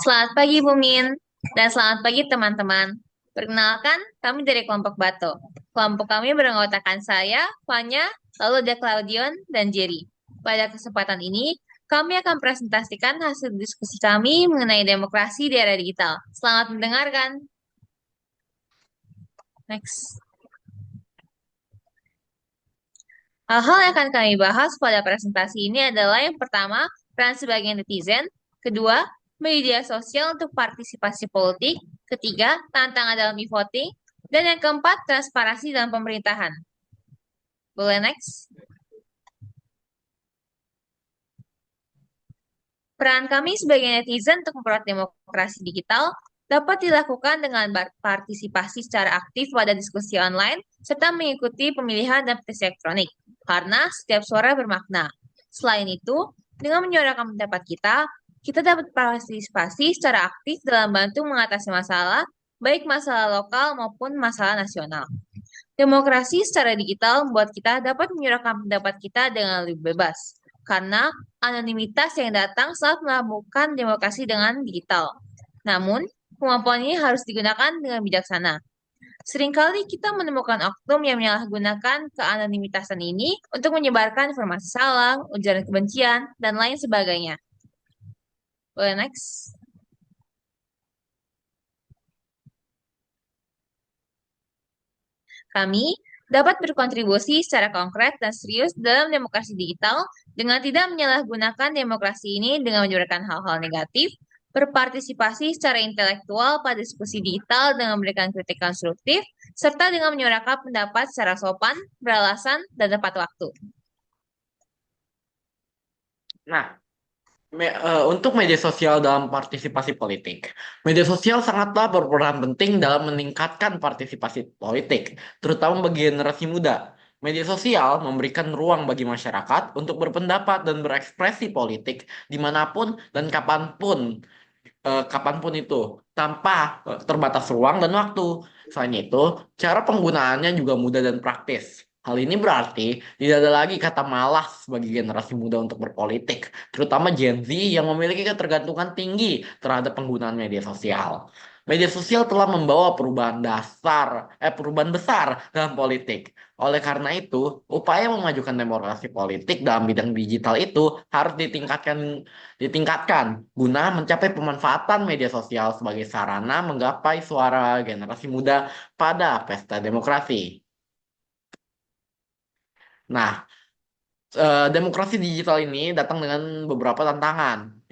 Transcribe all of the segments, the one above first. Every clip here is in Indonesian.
Selamat pagi Bumin, dan selamat pagi teman-teman. Perkenalkan, kami dari kelompok Bato. Kelompok kami beranggotakan saya, Fanya, lalu ada Claudion, dan Jerry. Pada kesempatan ini, kami akan presentasikan hasil diskusi kami mengenai demokrasi di era digital. Selamat mendengarkan. Next. Hal-hal yang akan kami bahas pada presentasi ini adalah yang pertama, peran sebagai netizen, kedua, media sosial untuk partisipasi politik, ketiga, tantangan dalam e-voting, dan yang keempat, transparansi dalam pemerintahan. Boleh next? Peran kami sebagai netizen untuk memperoleh demokrasi digital dapat dilakukan dengan partisipasi secara aktif pada diskusi online serta mengikuti pemilihan dan petisi elektronik, karena setiap suara bermakna. Selain itu, dengan menyuarakan pendapat kita dapat partisipasi secara aktif dalam bantu mengatasi masalah, baik masalah lokal maupun masalah nasional. Demokrasi secara digital membuat kita dapat menyuarakan pendapat kita dengan lebih bebas, karena anonimitas yang datang saat melakukan demokrasi dengan digital. Namun, kemampuan ini harus digunakan dengan bijaksana. Seringkali kita menemukan oknum yang menyalahgunakan keanonimitasan ini untuk menyebarkan informasi salah, ujaran kebencian, dan lain sebagainya. Boleh next? Kami dapat berkontribusi secara konkret dan serius dalam demokrasi digital dengan tidak menyalahgunakan demokrasi ini dengan menyuarakan hal-hal negatif, berpartisipasi secara intelektual pada diskusi digital dengan memberikan kritik konstruktif, serta dengan menyuarakan pendapat secara sopan, beralasan, dan tepat waktu. Nah, untuk media sosial dalam partisipasi politik, media sosial sangatlah berperan penting dalam meningkatkan partisipasi politik, terutama bagi generasi muda. Media sosial memberikan ruang bagi masyarakat untuk berpendapat dan berekspresi politik dimanapun dan kapanpun itu, tanpa terbatas ruang dan waktu. Selain itu, cara penggunaannya juga mudah dan praktis. Hal ini berarti tidak ada lagi kata malas bagi generasi muda untuk berpolitik, terutama Gen Z yang memiliki ketergantungan tinggi terhadap penggunaan media sosial. Media sosial telah membawa perubahan besar dalam politik. Oleh karena itu, upaya memajukan demokrasi politik dalam bidang digital itu harus ditingkatkan guna mencapai pemanfaatan media sosial sebagai sarana menggapai suara generasi muda pada pesta demokrasi. Nah, demokrasi digital ini datang dengan beberapa tantangan.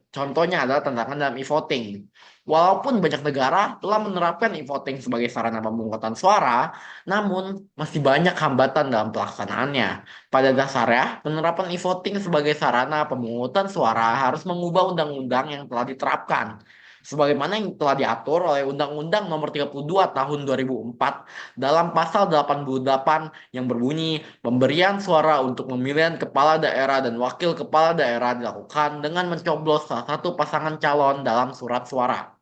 Contohnya adalah tantangan dalam e-voting. Walaupun banyak negara telah menerapkan e-voting sebagai sarana pemungutan suara, namun masih banyak hambatan dalam pelaksanaannya. Pada dasarnya, penerapan e-voting sebagai sarana pemungutan suara harus mengubah undang-undang yang telah diterapkan. Sebagaimana yang telah diatur oleh Undang-Undang Nomor 32 Tahun 2004 dalam pasal 88 yang berbunyi pemberian suara untuk pemilihan kepala daerah dan wakil kepala daerah dilakukan dengan mencoblos salah satu pasangan calon dalam surat suara.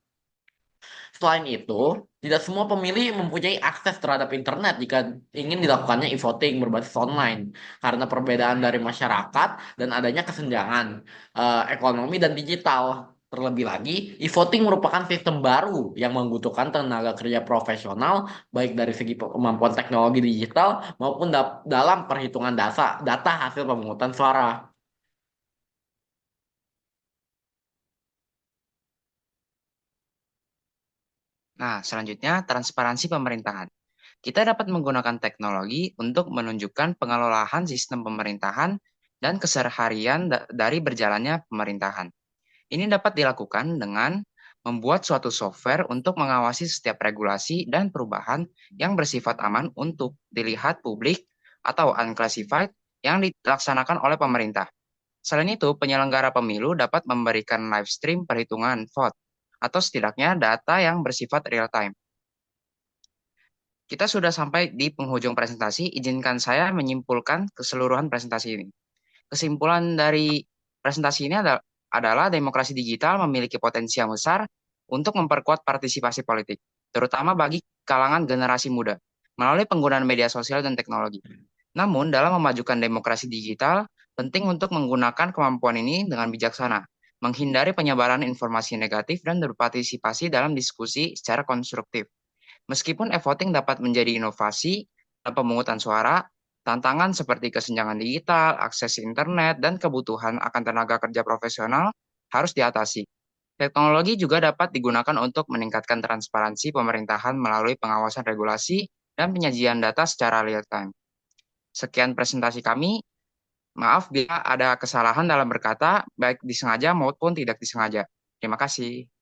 Selain itu, tidak semua pemilih mempunyai akses terhadap internet jika ingin dilakukannya e-voting berbasis online karena perbedaan dari masyarakat dan adanya kesenjangan ekonomi dan digital. Terlebih lagi, e-voting merupakan sistem baru yang membutuhkan tenaga kerja profesional baik dari segi kemampuan teknologi digital maupun dalam perhitungan data hasil pemungutan suara. Nah, selanjutnya transparansi pemerintahan. Kita dapat menggunakan teknologi untuk menunjukkan pengelolaan sistem pemerintahan dan keseharian dari berjalannya pemerintahan. Ini dapat dilakukan dengan membuat suatu software untuk mengawasi setiap regulasi dan perubahan yang bersifat aman untuk dilihat publik atau unclassified yang dilaksanakan oleh pemerintah. Selain itu, penyelenggara pemilu dapat memberikan live stream perhitungan vote atau setidaknya data yang bersifat real time. Kita sudah sampai di penghujung presentasi, izinkan saya menyimpulkan keseluruhan presentasi ini. Kesimpulan dari presentasi ini adalah demokrasi digital memiliki potensi yang besar untuk memperkuat partisipasi politik, terutama bagi kalangan generasi muda, melalui penggunaan media sosial dan teknologi. Namun, dalam memajukan demokrasi digital, penting untuk menggunakan kemampuan ini dengan bijaksana, menghindari penyebaran informasi negatif, dan berpartisipasi dalam diskusi secara konstruktif. Meskipun e-voting dapat menjadi inovasi dalam pemungutan suara, tantangan seperti kesenjangan digital, akses internet, dan kebutuhan akan tenaga kerja profesional harus diatasi. Teknologi juga dapat digunakan untuk meningkatkan transparansi pemerintahan melalui pengawasan regulasi dan penyajian data secara real-time. Sekian presentasi kami. Maaf bila ada kesalahan dalam berkata, baik disengaja maupun tidak disengaja. Terima kasih.